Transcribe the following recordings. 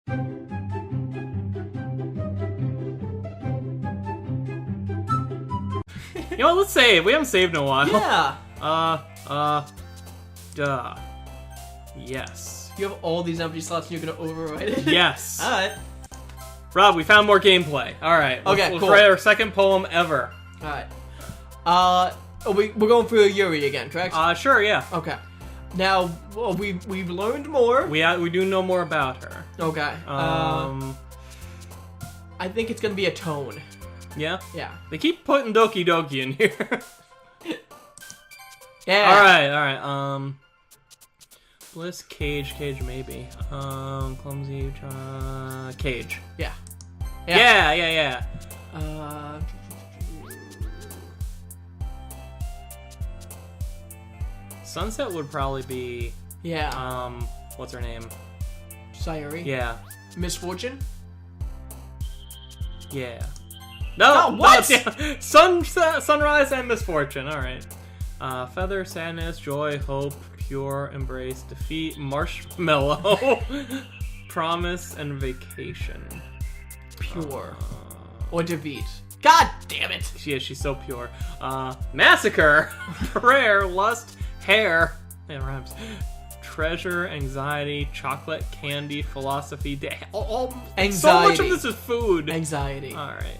You know what, let's save. We haven't saved in a while. Yeah. Duh. Yes. You have all these empty slots and you're gonna override it? Yes. Alright. Rob, we found more gameplay. Alright. Okay, let's cool. write our second poem ever. Alright. We're going through Yuri again, correct? Sure, yeah. Okay. Now, well, we've learned more. We do know more about her. Okay. I think it's gonna be a tone. Yeah? Yeah. They keep putting Doki Doki in here. Yeah. Alright. Bliss, Cage maybe. Clumsy, Cage. Yeah. Yeah. Sunset would probably be, yeah. What's her name? Sayuri. Yeah. Misfortune? Yeah. No, Oh, what? Yeah. Sunrise and misfortune. All right. Feather, sadness, joy, hope, pure, embrace, defeat, marshmallow, promise, and vacation. Pure. Or defeat. God damn it! Yeah, she's so pure. Massacre, prayer, lust, hair. It rhymes. Treasure, anxiety, chocolate, candy, philosophy, Anxiety. So much of this is food. Anxiety. All right.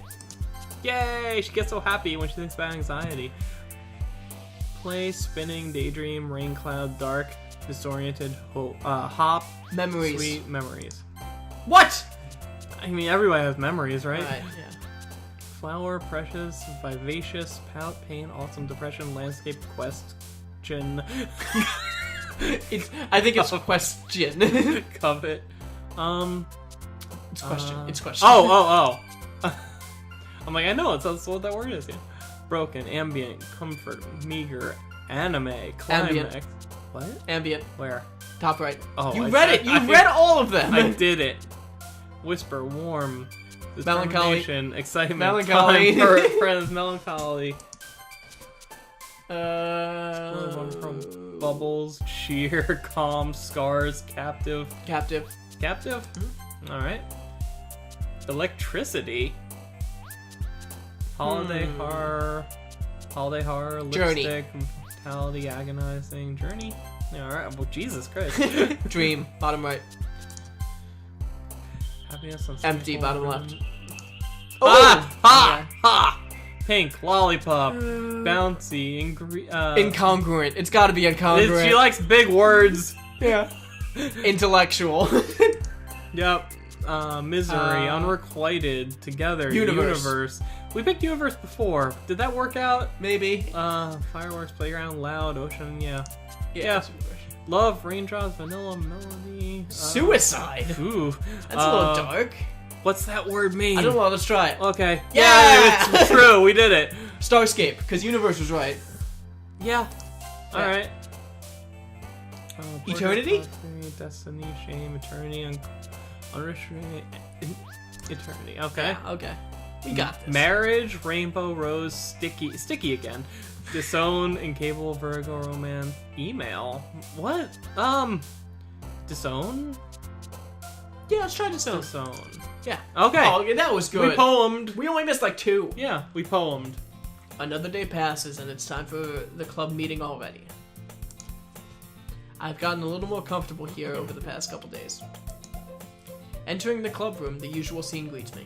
Yay! She gets so happy when she thinks about anxiety. Play, spinning, daydream, rain cloud, dark, disoriented, hop, Memories. sweet memories. What? I mean, everybody has memories, right? Alright, yeah. Flower, precious, vivacious, pout, pain, awesome, depression, landscape, question. I think it's a question. Covet. It's question. It's question. Oh. I'm like, I know, that's what that word is. Yeah. Broken, ambient, comfort, meager, anime, climax. Ambient. What? Ambient. Where? Top right. Oh, You I read said- it. You read all of them. I did it. Whisper, warm, Melancholy. determination, excitement, Melancholy. time, friends, melancholy. Uh, From bubbles, cheer, calm, scars, captive. Captive. Captive? All right. Electricity. Holiday horror. Holiday horror. Journey. Lipstick. Mortality. Agonizing. Journey. Yeah, all right. Well, Jesus Christ. Dream. Bottom right. Happiness. Empty. Bottom left. Ha! Pink. Lollipop. Bouncy. Incongruent. It's got to be incongruent. She likes big words. Yeah. Intellectual. Yep. Misery, unrequited, together, universe. We picked universe before. Did that work out? Maybe. Fireworks, playground, loud, ocean, yeah. Yeah. Love, raindrops, vanilla, melody. Suicide. Ooh. That's a little dark. What's that word mean? I don't know. Let's try it. Okay. Yeah! It's true. We did it. Starscape, because universe was right. Yeah. All right. Eternity? Destiny, shame, eternity, unrestrained, eternity. Okay. Yeah, okay. We got this. Marriage, rainbow, rose, sticky again. Disown, incapable, Virgo, romance, email. What? Disown? Yeah, let's try Disown. Disown. Yeah. Okay. Oh, okay, that was good. We poemed. We only missed like 2. Yeah, we poemed. Another day passes and it's time for the club meeting already. I've gotten a little more comfortable here over the past couple days. Entering the club room, the usual scene greets me.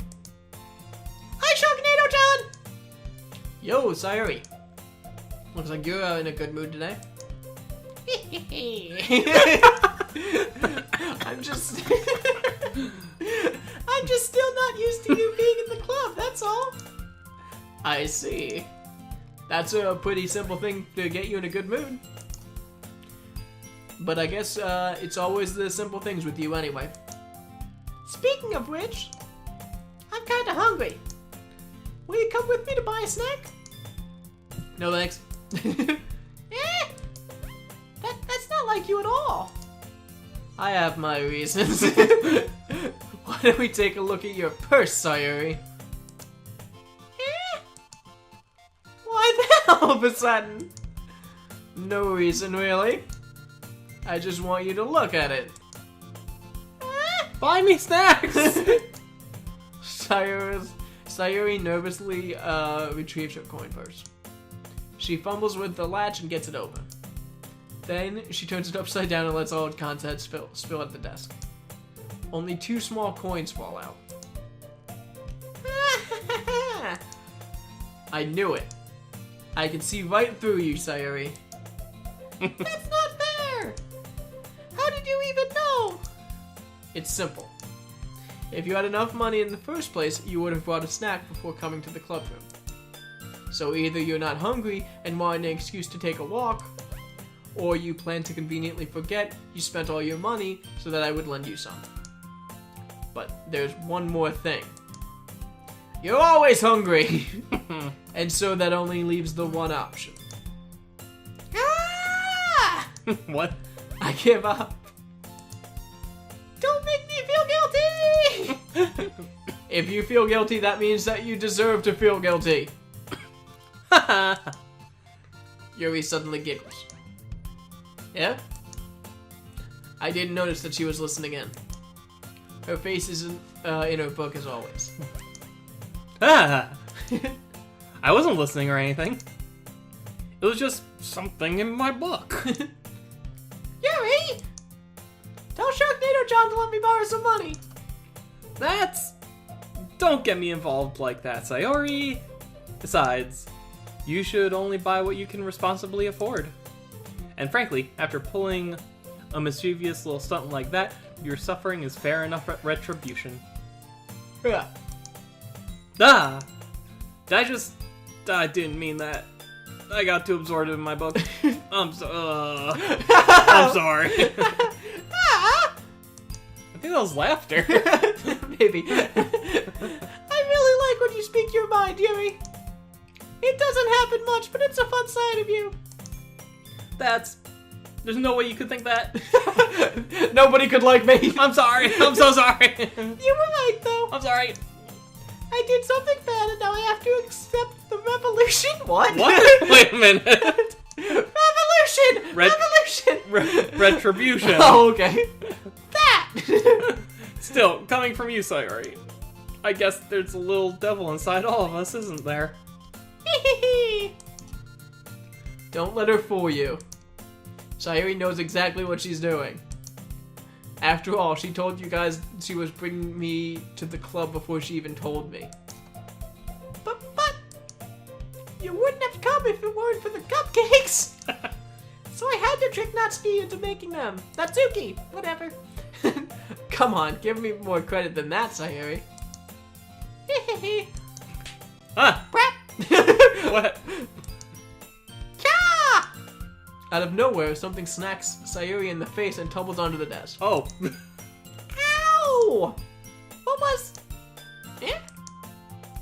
Hi, Sharknado-chan! Yo, Sayuri. Looks like you're in a good mood today. I'm just still not used to you being in the club, that's all. I see. That's a pretty simple thing to get you in a good mood. But I guess it's always the simple things with you anyway. Speaking of which, I'm kinda hungry. Will you come with me to buy a snack? No thanks. That's not like you at all. I have my reasons. Why don't we take a look at your purse, Sayuri? Why then all of a sudden? No reason really. I just want you to look at it. Buy me snacks! Sayuri nervously retrieves her coin purse. She fumbles with the latch and gets it open. Then she turns it upside down and lets all its contents spill at the desk. Only 2 small coins fall out. I knew it. I can see right through you, Sayuri. That's not fair! How did you even know? It's simple. If you had enough money in the first place, you would have brought a snack before coming to the club room. So either you're not hungry and want an excuse to take a walk, or you plan to conveniently forget you spent all your money so that I would lend you some. But there's one more thing. You're always hungry! And so that only leaves the one option. Ah! What? I give up. Don't make me feel guilty! If you feel guilty, that means that you deserve to feel guilty. Yuri suddenly giggles. Yeah? I didn't notice that she was listening in. Her face isn't in her book as always. I wasn't listening or anything. It was just something in my book. Yuri! Tell Sharknado-chan to let me borrow some money. Don't get me involved like that, Sayori. Besides, you should only buy what you can responsibly afford. And frankly, after pulling a mischievous little stunt like that, your suffering is fair enough retribution. Yeah. I didn't mean that. I got too absorbed in my book. I'm sorry. I think that was laughter. Maybe. I really like when you speak your mind, Yuri. It doesn't happen much, but it's a fun side of you. There's no way you could think that. Nobody could like me. I'm sorry. I'm so sorry. You were right, though. I'm sorry. I did something bad, and now I have to accept the revolution. What? What? Wait a minute. Revolution! Retribution. Oh, okay. That! Still, coming from you, Sayori. I guess there's a little devil inside all of us, isn't there? Don't let her fool you. Sayori knows exactly what she's doing. After all, she told you guys she was bringing me to the club before she even told me. But, you wouldn't have come if it weren't for the cupcakes! So I had to trick Natsuki into making them. Natsuki! Whatever. Come on, give me more credit than that, Sayori. Huh? Crap! What? Ka! Out of nowhere, something smacks Sayuri in the face and tumbles onto the desk. Oh. Ow! What was... Eh?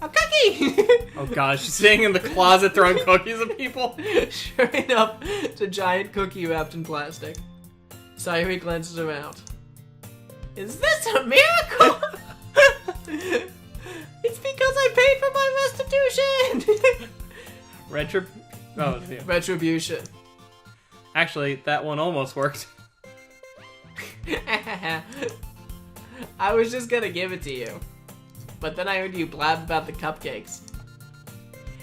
A cookie! Oh gosh, she's staying in the closet throwing cookies at people? Sure enough, it's a giant cookie wrapped in plastic. Sayuri glances around. Is this a miracle? It's because I paid for my restitution! Oh, yeah. Retribution. Actually, that one almost worked. I was just gonna give it to you. But then I heard you blab about the cupcakes.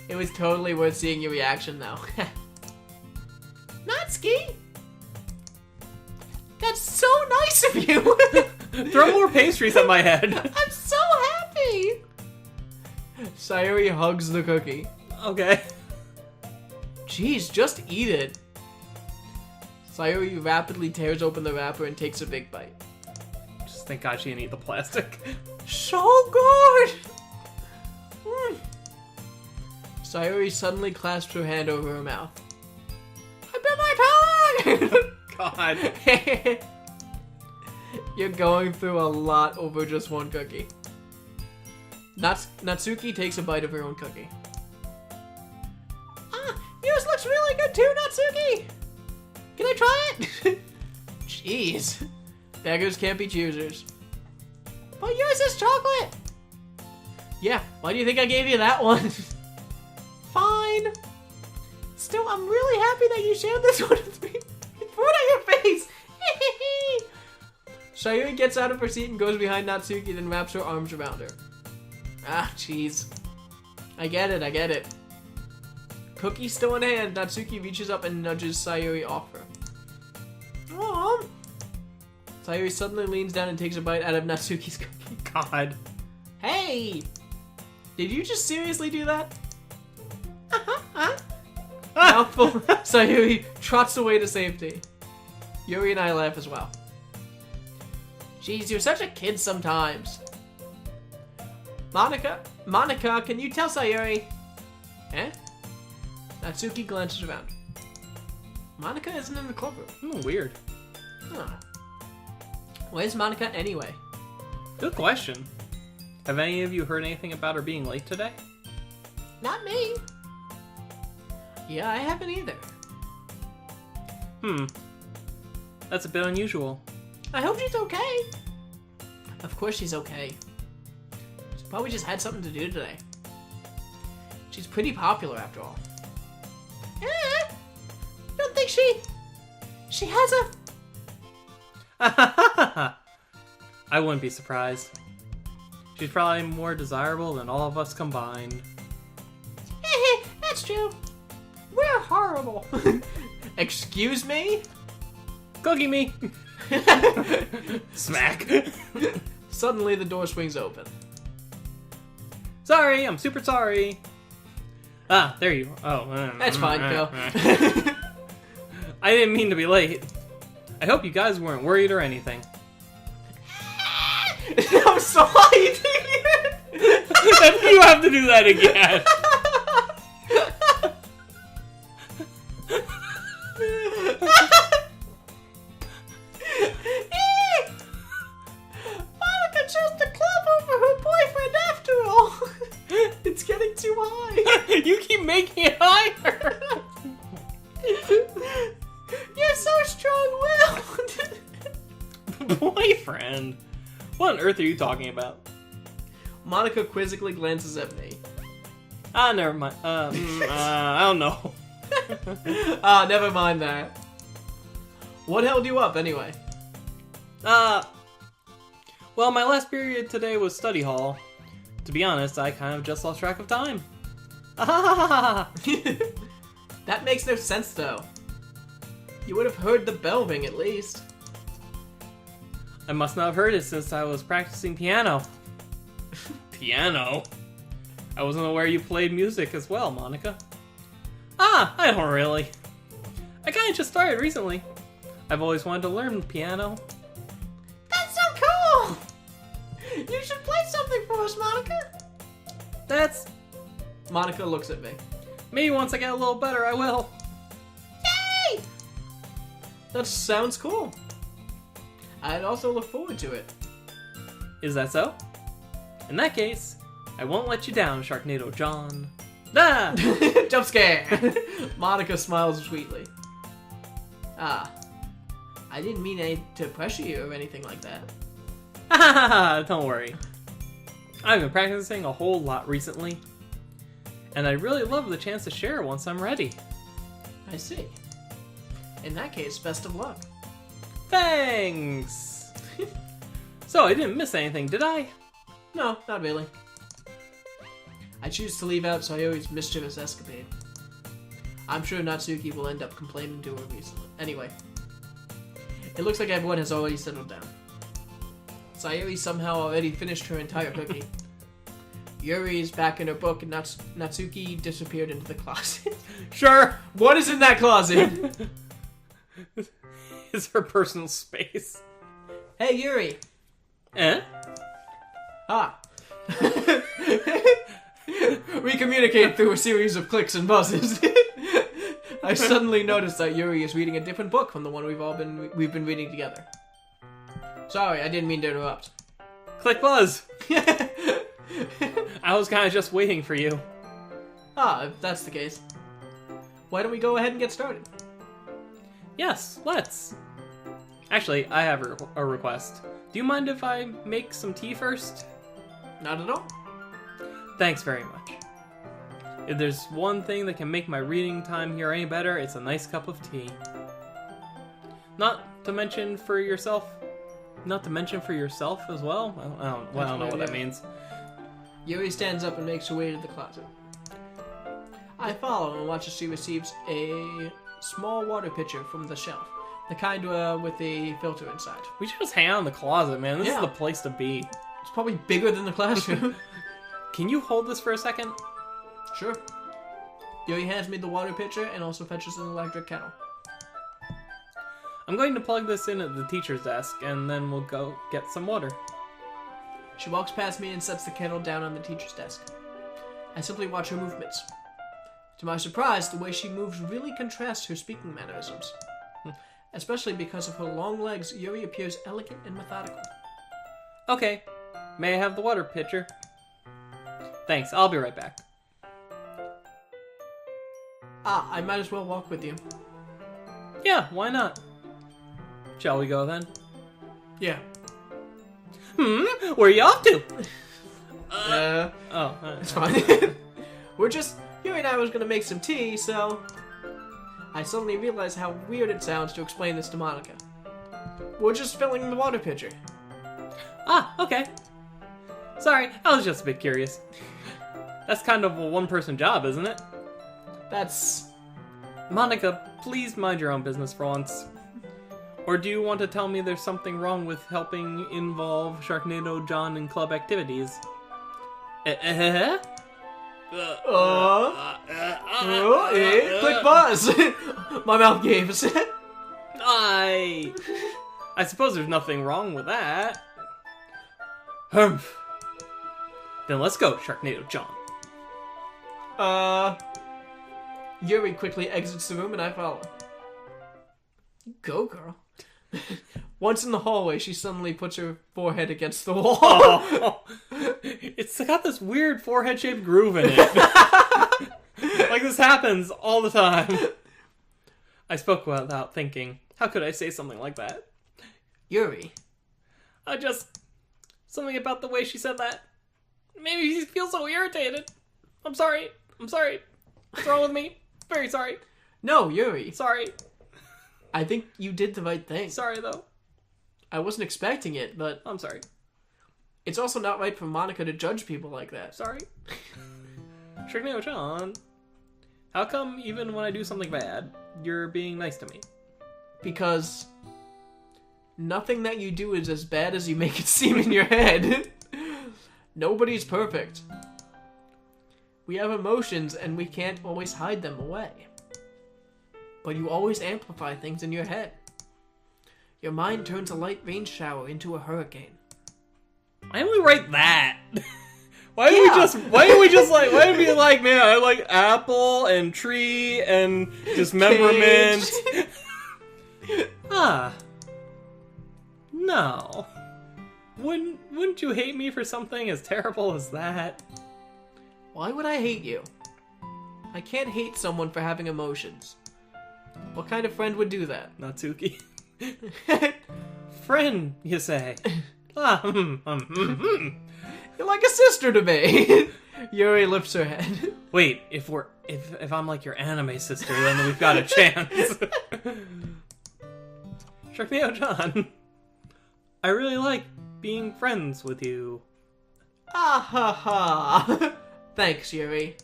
It was totally worth seeing your reaction, though. Natsuki! That's so nice of you! Throw more pastries at my head. I'm so happy! Sayuri hugs the cookie. Okay. Jeez, just eat it. Sayuri rapidly tears open the wrapper and takes a big bite. Just thank God she didn't eat the plastic. So good! Mm. Sayuri suddenly clasps her hand over her mouth. I bit my tongue! God. You're going through a lot over just one cookie. Natsuki takes a bite of her own cookie. Yours looks really good too, Natsuki! Can I try it? Jeez. Beggars can't be choosers. But yours is chocolate! Yeah, why do you think I gave you that one? Fine. Still, I'm really happy that you shared this one with me. Put it on your face! Sayuri gets out of her seat and goes behind Natsuki, then wraps her arms around her. Ah, jeez. I get it. Cookie still in hand, Natsuki reaches up and nudges Sayuri off her. Aww. Sayuri suddenly leans down and takes a bite out of Natsuki's cookie. God. Hey! Did you just seriously do that? Ah! Mouthful, Sayuri trots away to safety. Yuri and I laugh as well. Jeez, you're such a kid sometimes. Monica, can you tell Sayuri? Eh? Natsuki glances around. Monica isn't in the clubroom. Weird. Huh. Where's Monica anyway? Good question. Have any of you heard anything about her being late today? Not me. Yeah, I haven't either. That's a bit unusual. I hope she's okay. Of course she's okay. She probably just had something to do today. She's pretty popular after all. Don't think she has a... I wouldn't be surprised. She's probably more desirable than all of us combined. That's true. We're horrible. Excuse me? Cookie me! Smack! Suddenly the door swings open. Sorry, I'm super sorry. Ah, there you are. Oh, That's fine, go. I didn't mean to be late. I hope you guys weren't worried or anything. I'm sorry. You have to do that again. Monica chose the club over her boyfriend after all. It's getting too high. You keep making it higher. You're so strong-willed. Boyfriend? What on earth are you talking about? Monica quizzically glances at me. Ah, never mind. I don't know. Ah, never mind that. What held you up, anyway? Well, my last period today was study hall. To be honest, I kind of just lost track of time. That makes no sense, though. You would have heard the bell ring, at least. I must not have heard it since I was practicing piano. Piano? I wasn't aware you played music as well, Monica. Ah, I don't really. I kinda just started recently. I've always wanted to learn piano. That's so cool! You should play something for us, Monica. That's... Monica looks at me. Maybe once I get a little better, I will. Yay! That sounds cool. I'd also look forward to it. Is that so? In that case, I won't let you down, Sharknado John. Ah! Jump scare! Monica smiles sweetly. Ah. I didn't mean to pressure you or anything like that. Don't worry. I've been practicing a whole lot recently, and I'd really love the chance to share once I'm ready. I see. In that case, best of luck. Thanks! So, I didn't miss anything, did I? No, not really. I choose to leave out Sayori's mischievous escapade. I'm sure Natsuki will end up complaining to her recently. Anyway, it looks like everyone has already settled down. Sayori somehow already finished her entire cookie. Yuri is back in her book, and Natsuki disappeared into the closet. Sure! What is in that closet? It's her personal space. Hey, Yuri! Eh? Ah. We communicate through a series of clicks and buzzes. I suddenly noticed that Yuri is reading a different book from the one we've been reading together. Sorry, I didn't mean to interrupt. Click buzz! I was kind of just waiting for you. Ah, if that's the case. Why don't we go ahead and get started? Yes, let's. Actually, I have a request. Do you mind if I make some tea first? Not at all. Thanks very much. If there's one thing that can make my reading time here any better, it's a nice cup of tea. Not to mention for yourself. Not to mention for yourself as well? I don't know what that means. Yuri stands up and makes her way to the closet. I follow and watch as she receives a small water pitcher from the shelf. The kind with a filter inside. We should just hang out in the closet, man. This is the place to be. It's probably bigger than the classroom. Can you hold this for a second? Sure. Yuri hands me the water pitcher and also fetches an electric kettle. I'm going to plug this in at the teacher's desk, and then we'll go get some water. She walks past me and sets the kettle down on the teacher's desk. I simply watch her movements. To my surprise, the way she moves really contrasts her speaking mannerisms. Especially because of her long legs, Yuri appears elegant and methodical. Okay. May I have the water pitcher? Thanks, I'll be right back. I might as well walk with you. Yeah, why not? Shall we go then? Yeah. Where are you off to? It's fine. Yuri and I was gonna make some tea, so... I suddenly realized how weird it sounds to explain this to Monica. We're just filling the water pitcher. Ah, okay. Sorry, I was just a bit curious. That's kind of a one-person job, isn't it? That's... Monica, please mind your own business for once. Or do you want to tell me there's something wrong with helping involve Sharknado John in club activities? Quick buzz! My mouth gave us it. I suppose there's nothing wrong with that. Humph. Then let's go, Sharknado John. Yuri quickly exits the room and I follow. Go, girl. Once in the hallway, she suddenly puts her forehead against the wall. Oh, it's got this weird forehead-shaped groove in it. Like this happens all the time. I spoke without thinking. How could I say something like that? Yuri. Something about the way she said that. Maybe she feels so irritated. I'm sorry. What's wrong with me? Very sorry. No, Yuri. Sorry. I think you did the right thing. Sorry, though. I wasn't expecting it, but... I'm sorry. It's also not right for Monica to judge people like that. Sorry. Sharknado-chan, how come even when I do something bad, you're being nice to me? Because nothing that you do is as bad as you make it seem in your head. Nobody's perfect. We have emotions and we can't always hide them away. But you always amplify things in your head. Your mind turns a light rain shower into a hurricane. Why didn't we write that? Why did we be like, man, I like apple and tree and dismemberment. No. Wouldn't you hate me for something as terrible as that? Why would I hate you? I can't hate someone for having emotions. What kind of friend would do that? Natsuki. Friend, you say? You're like a sister to me. Yuri lifts her head. Wait, if I'm like your anime sister, then we've got a chance. Sharknado-chan, I really like being friends with you. Ah ha ha. Thanks, Yuri.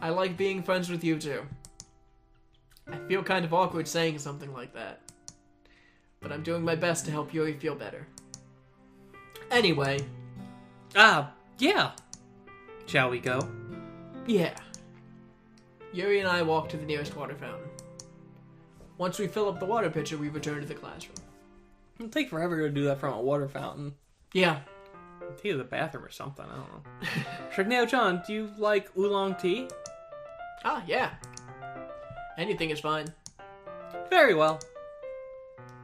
I like being friends with you too. I feel kind of awkward saying something like that. But I'm doing my best to help Yuri feel better. Anyway. Yeah. Shall we go? Yeah. Yuri and I walk to the nearest water fountain. Once we fill up the water pitcher, we return to the classroom. It'll take forever to do that from a water fountain. Yeah. Tea to the bathroom or something, I don't know. Sharknado-chan, do you like oolong tea? Ah, yeah. Anything is fine. Very well.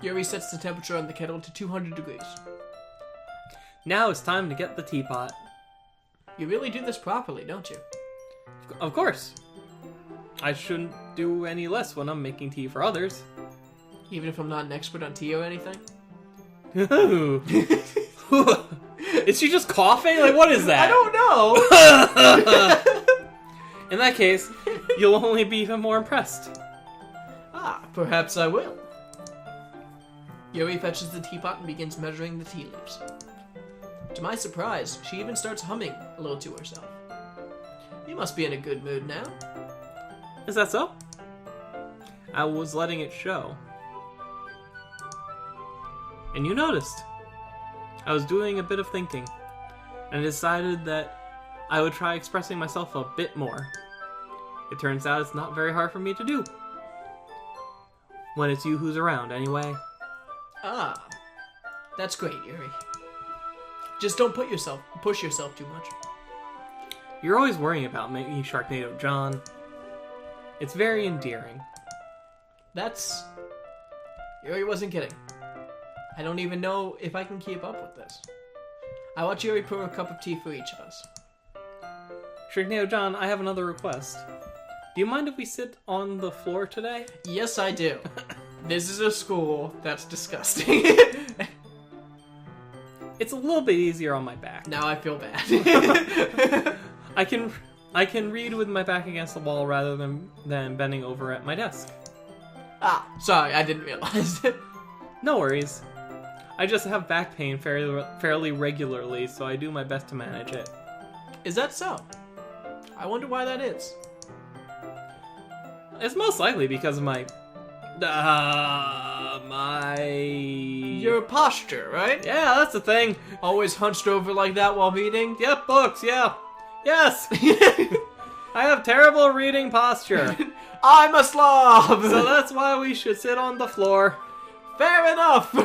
Yuri sets the temperature on the kettle to 200 degrees. Now it's time to get the teapot. You really do this properly, don't you? Of course. I shouldn't do any less when I'm making tea for others. Even if I'm not an expert on tea or anything? Is she just coughing? Like, what is that? I don't know! In that case, you'll only be even more impressed. Perhaps I will. Yuri fetches the teapot and begins measuring the tea leaves. To my surprise, she even starts humming a little to herself. You must be in a good mood now. Is that so? I was letting it show. And you noticed. I was doing a bit of thinking, and decided that I would try expressing myself a bit more. It turns out it's not very hard for me to do. When it's you who's around, anyway. Ah, that's great, Yuri. Just don't push yourself too much. You're always worrying about me, Sharknado John. It's very endearing. Yuri wasn't kidding. I don't even know if I can keep up with this. I watch Yuri pour a cup of tea for each of us. Sharknado John, I have another request. Do you mind if we sit on the floor today? Yes, I do. This is a school. That's disgusting. It's a little bit easier on my back. Now I feel bad. I can read with my back against the wall rather than bending over at my desk. Ah, sorry, I didn't realize. No worries. I just have back pain fairly regularly, so I do my best to manage it. Is that so? I wonder why that is. It's most likely because of my Your posture, right? Yeah, that's the thing. Always hunched over like that while reading? Yep, books, yeah. Yes! I have terrible reading posture. I'm a slob! So that's why we should sit on the floor. Fair enough!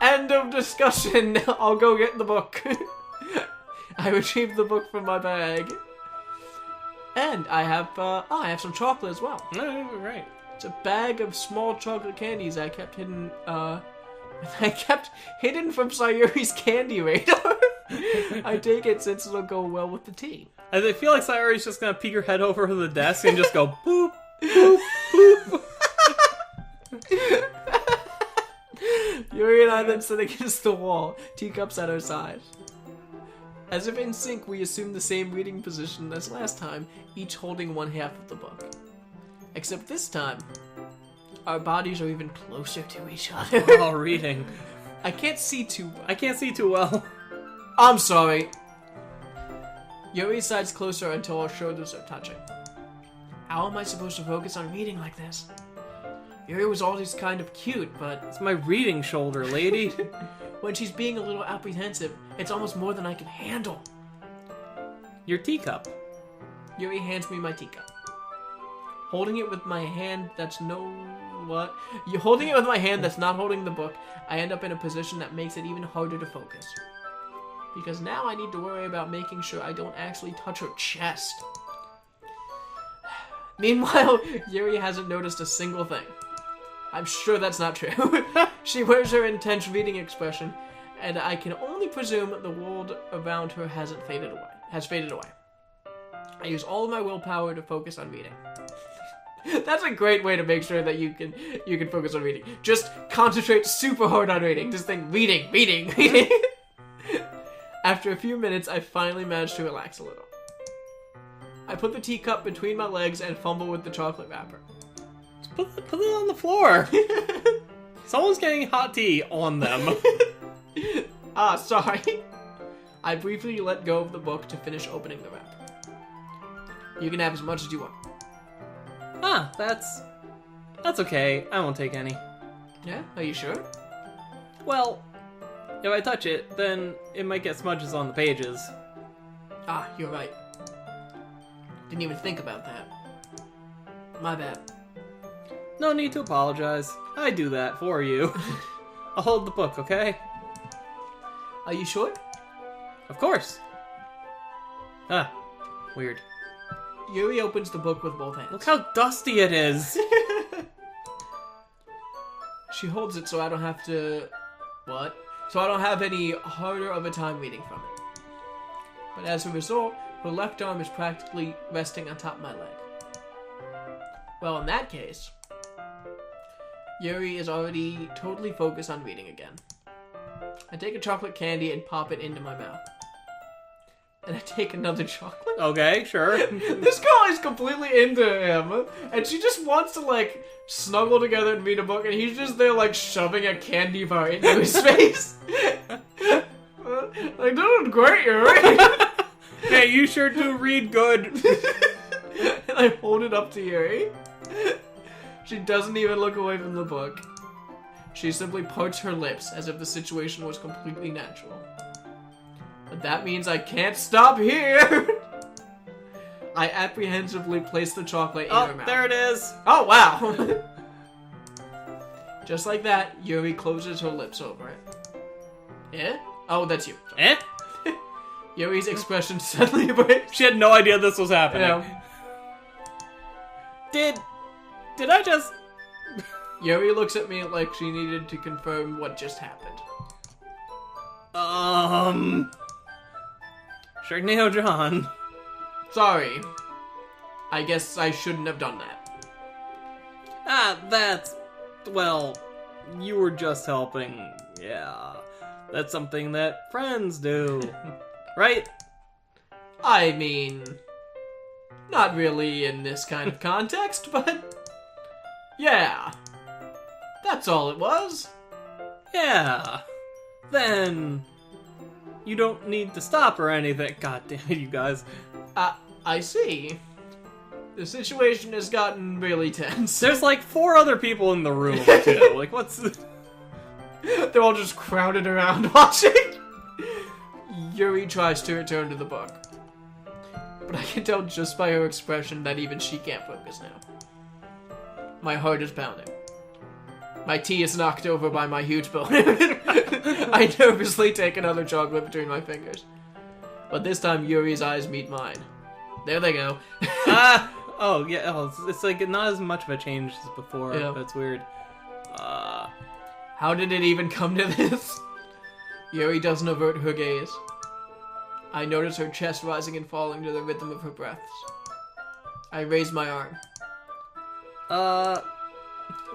End of discussion. I'll go get the book. I retrieved the book from my bag. And I have some chocolate as well. Right. It's a bag of small chocolate candies I kept hidden from Sayuri's candy radar. I take it since it'll go well with the tea. I feel like Sayuri's just gonna peek her head over the desk and just go boop, boop, boop. Yuri and I then sit against the wall, teacups at our side. As if in sync, we assume the same reading position as last time, each holding one half of the book. Except this time, our bodies are even closer to each other. We're all reading. I can't see too well. I'm sorry. Yuri sides closer until our shoulders are touching. How am I supposed to focus on reading like this? Yuri was always kind of cute, but... It's my reading shoulder, lady. When she's being a little apprehensive, it's almost more than I can handle. Your teacup. Yuri hands me my teacup. Holding it with my hand that's holding it with my hand that's not holding the book, I end up in a position that makes it even harder to focus. Because now I need to worry about making sure I don't actually touch her chest. Meanwhile, Yuri hasn't noticed a single thing. I'm sure that's not true. She wears her intense reading expression, and I can only presume the world around her has faded away. I use all of my willpower to focus on reading. That's a great way to make sure that you can focus on reading. Just concentrate super hard on reading. Just think, reading. After a few minutes, I finally managed to relax a little. I put the teacup between my legs and fumble with the chocolate wrapper. Put it on the floor. Someone's getting hot tea on them. Sorry. I briefly let go of the book to finish opening the wrapper. You can have as much as you want. That's okay. I won't take any. Yeah? Are you sure? Well, if I touch it, then it might get smudges on the pages. You're right. Didn't even think about that. My bad. No need to apologize. I do that for you. I'll hold the book, okay? Are you sure? Of course. Weird. Yuri opens the book with both hands. Look how dusty it is. She holds it so I don't have to... What? So I don't have any harder of a time reading from it. But as a result, her left arm is practically resting on top of my leg. Well, in that case, Yuri is already totally focused on reading again. I take a chocolate candy and pop it into my mouth. and I take another chocolate. Okay, sure. This girl is completely into him, and she just wants to, like, snuggle together and read a book, and he's just there, like, shoving a candy bar into his face. Like, doing great, you're right. Hey, you sure do read good. And I hold it up to Yuri. She doesn't even look away from the book. She simply parts her lips as if the situation was completely natural. But that means I can't stop here! I apprehensively place the chocolate in her mouth. There it is. Oh, wow! Just like that, Yuri closes her lips over it. Eh? Oh, that's you. Sorry. Eh? Yuri's expression suddenly breaks. She had no idea this was happening. Yeah. Did I just... Yuri looks at me like she needed to confirm what just happened. Sharknado John. Sorry. I guess I shouldn't have done that. Well, you were just helping. Yeah. That's something that friends do. Right? I mean, not really in this kind of context, but yeah. That's all it was. Yeah. Then you don't need to stop or anything. God damn it, you guys. I see. The situation has gotten really tense. There's like 4 other people in the room, too. Like, what's... They're all just crowded around watching. Yuri tries to return to the book. But I can tell just by her expression that even she can't focus now. My heart is pounding. My tea is knocked over by my huge boner. I nervously take another chocolate between my fingers. But this time Yuri's eyes meet mine. There they go. Oh, yeah. Oh, it's like not as much of a change as before. Yeah. That's weird. How did it even come to this? Yuri doesn't avert her gaze. I notice her chest rising and falling to the rhythm of her breaths. I raise my arm.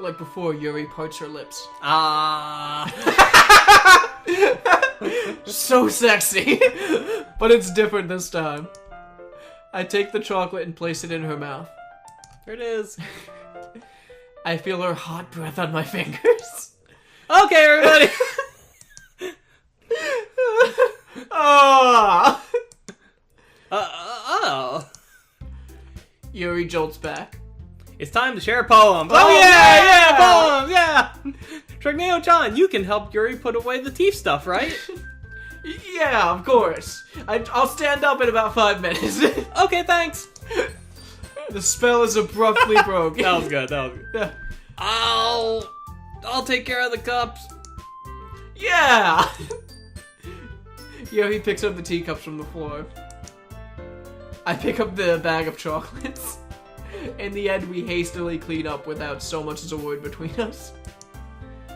Like before, Yuri parts her lips. So sexy! But it's different this time. I take the chocolate and place it in her mouth. There it is. I feel her hot breath on my fingers. Okay, everybody! Oh! Oh. Yuri jolts back. It's time to share a poem. Oh, yeah! Poem, yeah! Sharknado-chan, you can help Yuri put away the teeth stuff, right? Yeah, of course. I'll stand up in about 5 minutes. Okay, thanks. The spell is abruptly broken. That was good, Yeah. I'll take care of the cups. Yeah! Yuri picks up the teacups from the floor. I pick up the bag of chocolates. In the end, we hastily clean up without so much as a word between us.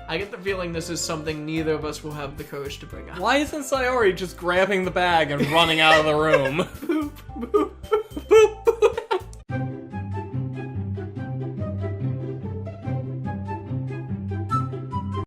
I get the feeling this is something neither of us will have the courage to bring up. Why isn't Sayori just grabbing the bag and running out of the room? Boop, boop.